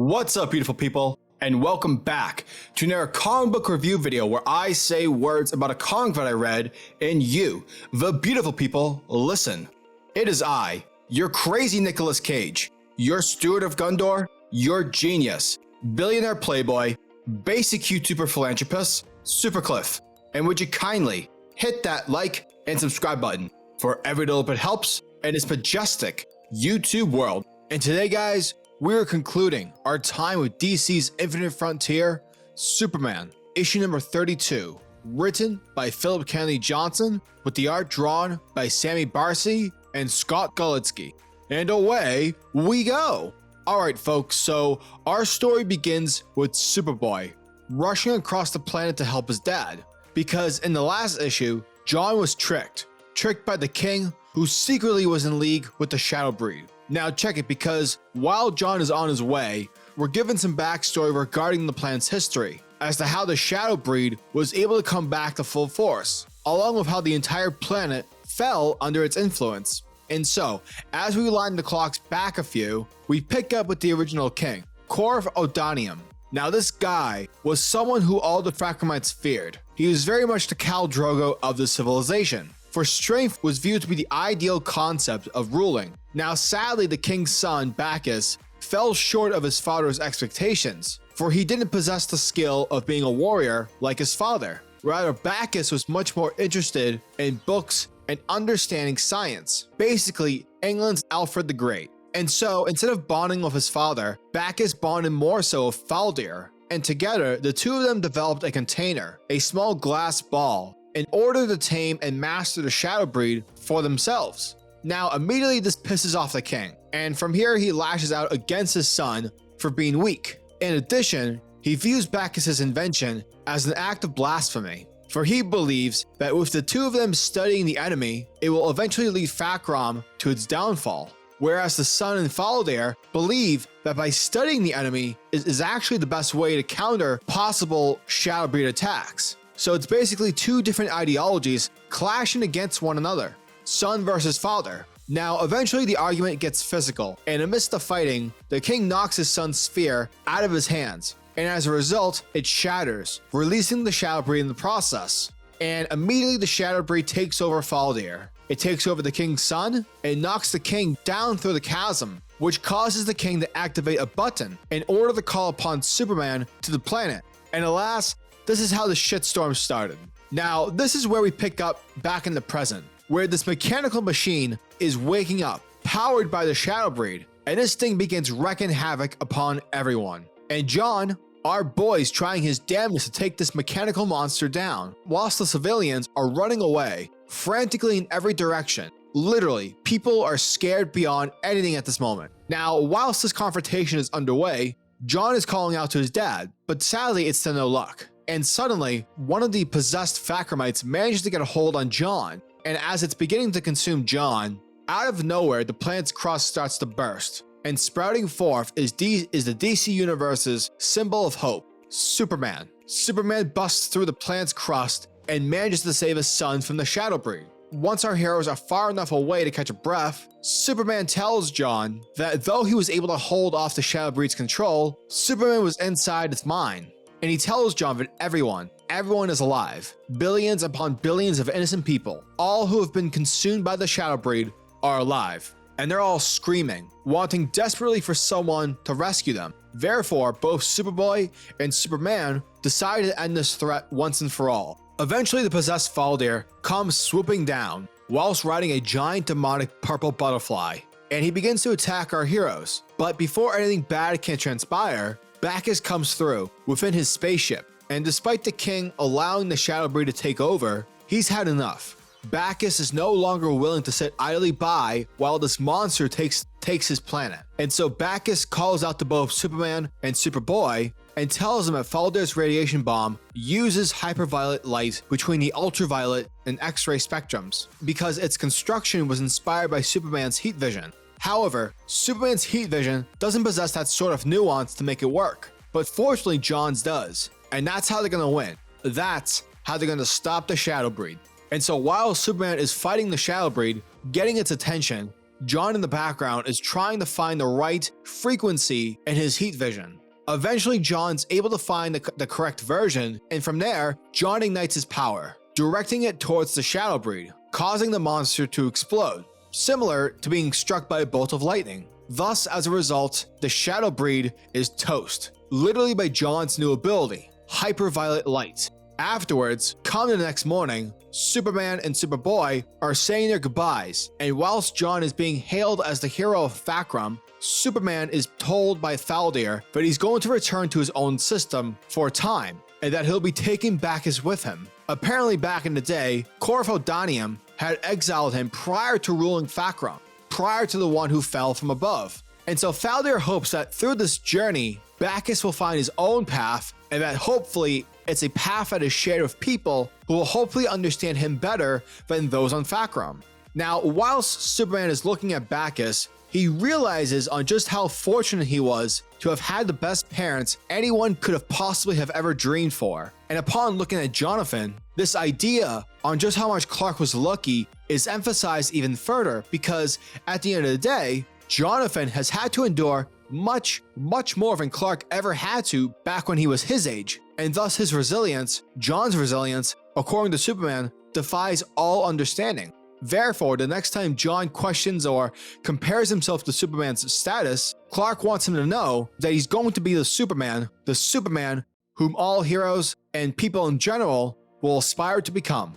What's up, beautiful people, and welcome back to another comic book review video where I say words about a comic that I read and you, the beautiful people, listen. It is I, your crazy Nicolas Cage, your steward of Gondor, your genius, billionaire playboy, basic YouTuber philanthropist, SuperCliff. And would you kindly hit that like and subscribe button for every little bit helps in this majestic YouTube world. And today, guys, we're concluding our time with DC's Infinite Frontier, Superman, issue number 32, written by Philip Kennedy Johnson, with the art drawn by Sammy Barcy and Scott Golitsky. And away we go! Alright folks, so our story begins with Superboy rushing across the planet to help his dad, because in the last issue, John was tricked by the king, who secretly was in league with the Shadowbreed. Now check it, because while John is on his way, we're given some backstory regarding the planet's history, as to how the Shadowbreed was able to come back to full force, along with how the entire planet fell under its influence. And so, as we line the clocks back a few, we pick up with the original king, Corv Odanium. Now this guy was someone who all the Frackermites feared. He was very much the Khal Drogo of the civilization, for strength was viewed to be the ideal concept of ruling. Now sadly, the king's son, Bacchus, fell short of his father's expectations, for he didn't possess the skill of being a warrior like his father. Rather, Bacchus was much more interested in books and understanding science, basically England's Alfred the Great. And so, instead of bonding with his father, Bacchus bonded more so with Faldir, and together, the two of them developed a container, a small glass ball, in order to tame and master the Shadowbreed for themselves. Now, immediately this pisses off the king, and from here he lashes out against his son for being weak. In addition, he views Bacchus' invention as an act of blasphemy, for he believes that with the two of them studying the enemy, it will eventually lead Fakram to its downfall. Whereas the son and Faldir believe that by studying the enemy is actually the best way to counter possible Shadowbreed attacks. So it's basically two different ideologies clashing against one another, son versus father. Now eventually the argument gets physical, and amidst the fighting, the king knocks his son's spear out of his hands, and as a result, it shatters, releasing the Shadowbreed in the process. And immediately the Shadowbreed takes over Faldir. It takes over the king's son and knocks the king down through the chasm, which causes the king to activate a button in order to call upon Superman to the planet. And alas, this is how the shitstorm started. Now, this is where we pick up back in the present, where this mechanical machine is waking up, powered by the Shadowbreed, and this thing begins wreaking havoc upon everyone. And John, our boy, is trying his damnedest to take this mechanical monster down, whilst the civilians are running away, frantically in every direction. Literally, people are scared beyond anything at this moment. Now, whilst this confrontation is underway, John is calling out to his dad, but sadly it's to no luck. And suddenly, one of the possessed Fakkermites manages to get a hold on John, and as it's beginning to consume John, out of nowhere the planet's crust starts to burst, and sprouting forth is the DC Universe's symbol of hope, Superman. Superman busts through the planet's crust and manages to save his son from the Shadowbreed. Once our heroes are far enough away to catch a breath, Superman tells John that though he was able to hold off the Shadowbreed's control, Superman was inside its mind. And he tells John that everyone is alive. Billions upon billions of innocent people, all who have been consumed by the Shadowbreed, are alive. And they're all screaming, wanting desperately for someone to rescue them. Therefore, both Superboy and Superman decide to end this threat once and for all. Eventually, the possessed Faldir comes swooping down, whilst riding a giant demonic purple butterfly, and he begins to attack our heroes. But before anything bad can transpire, Bacchus comes through within his spaceship, and despite the king allowing the Shadowbreed to take over, he's had enough. Bacchus is no longer willing to sit idly by while this monster takes his planet. And so Bacchus calls out to both Superman and Superboy and tells them that Faldir's radiation bomb uses hyperviolet light between the ultraviolet and X-ray spectrums, because its construction was inspired by Superman's heat vision. However, Superman's heat vision doesn't possess that sort of nuance to make it work, but fortunately John's does, and that's how they're gonna win. That's how they're gonna stop the Shadowbreed. And so while Superman is fighting the Shadowbreed, getting its attention, John in the background is trying to find the right frequency in his heat vision. Eventually, John's able to find the correct version, and from there, John ignites his power, directing it towards the Shadowbreed, causing the monster to explode, similar to being struck by a bolt of lightning. Thus, as a result, the Shadowbreed is toast, literally by John's new ability, hyperviolet light. Afterwards, come the next morning, Superman and Superboy are saying their goodbyes, and whilst John is being hailed as the hero of Fakrum, Superman is told by Faldir that he's going to return to his own system for a time, and that he'll be taking Bacchus with him. Apparently back in the day, Corfodanium had exiled him prior to ruling Fakrum, prior to the one who fell from above. And so Faldir hopes that through this journey, Bacchus will find his own path, and that hopefully it's a path that is shared with people who will hopefully understand him better than those on Fakrum. Now, whilst Superman is looking at Bacchus, he realizes on just how fortunate he was to have had the best parents anyone could have possibly have ever dreamed for. And upon looking at Jonathan, this idea on just how much Clark was lucky is emphasized even further, because at the end of the day, Jonathan has had to endure much more than Clark ever had to back when he was his age. And thus his resilience, John's resilience, according to Superman, defies all understanding. Therefore, the next time John questions or compares himself to Superman's status, Clark wants him to know that he's going to be the Superman whom all heroes and people in general will aspire to become.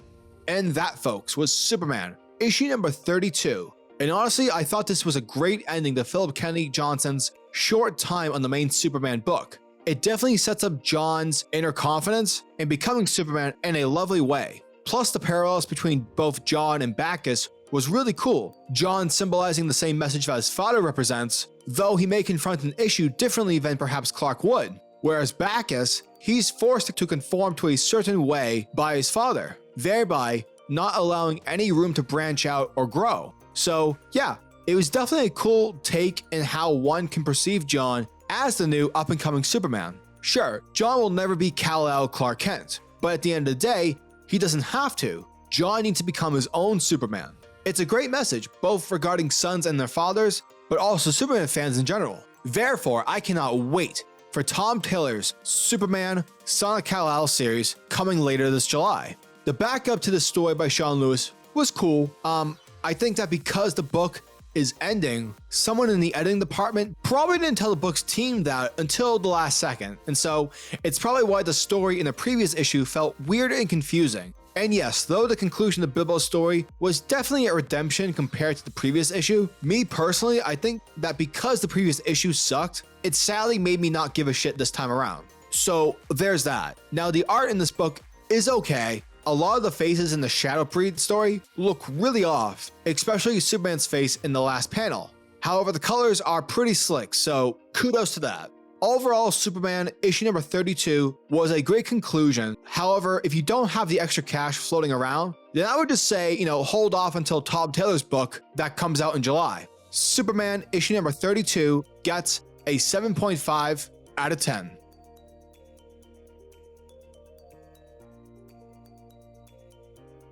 And that, folks, was Superman, issue number 32. And honestly, I thought this was a great ending to Philip Kennedy Johnson's short time on the main Superman book. It definitely sets up John's inner confidence in becoming Superman in a lovely way. Plus, the parallels between both John and Bacchus was really cool. John symbolizing the same message that his father represents, though he may confront an issue differently than perhaps Clark would. Whereas Bacchus, he's forced to conform to a certain way by his father, thereby not allowing any room to branch out or grow. So yeah, it was definitely a cool take in how one can perceive John as the new up-and-coming Superman. Sure, John will never be Kal-El Clark Kent, but at the end of the day, he doesn't have to. John needs to become his own Superman. It's a great message, both regarding sons and their fathers, but also Superman fans in general. Therefore, I cannot wait for Tom Taylor's Superman Son of Kal-El series coming later this July. The backup to the story by Sean Lewis was cool. I think that because the book is ending, someone in the editing department probably didn't tell the book's team that until the last second, and so it's probably why the story in the previous issue felt weird and confusing. And yes, though the conclusion of Bilbo's story was definitely a redemption compared to the previous issue, me personally, I think that because the previous issue sucked, it sadly made me not give a shit this time around. So there's that. Now, the art in this book is okay. A lot of the faces in the Shadowbreed story look really off, especially Superman's face in the last panel. However, the colors are pretty slick, so kudos to that. Overall, Superman issue number 32 was a great conclusion. However, if you don't have the extra cash floating around, then I would just say, hold off until Tom Taylor's book that comes out in July. Superman issue number 32 gets a 7.5 out of 10.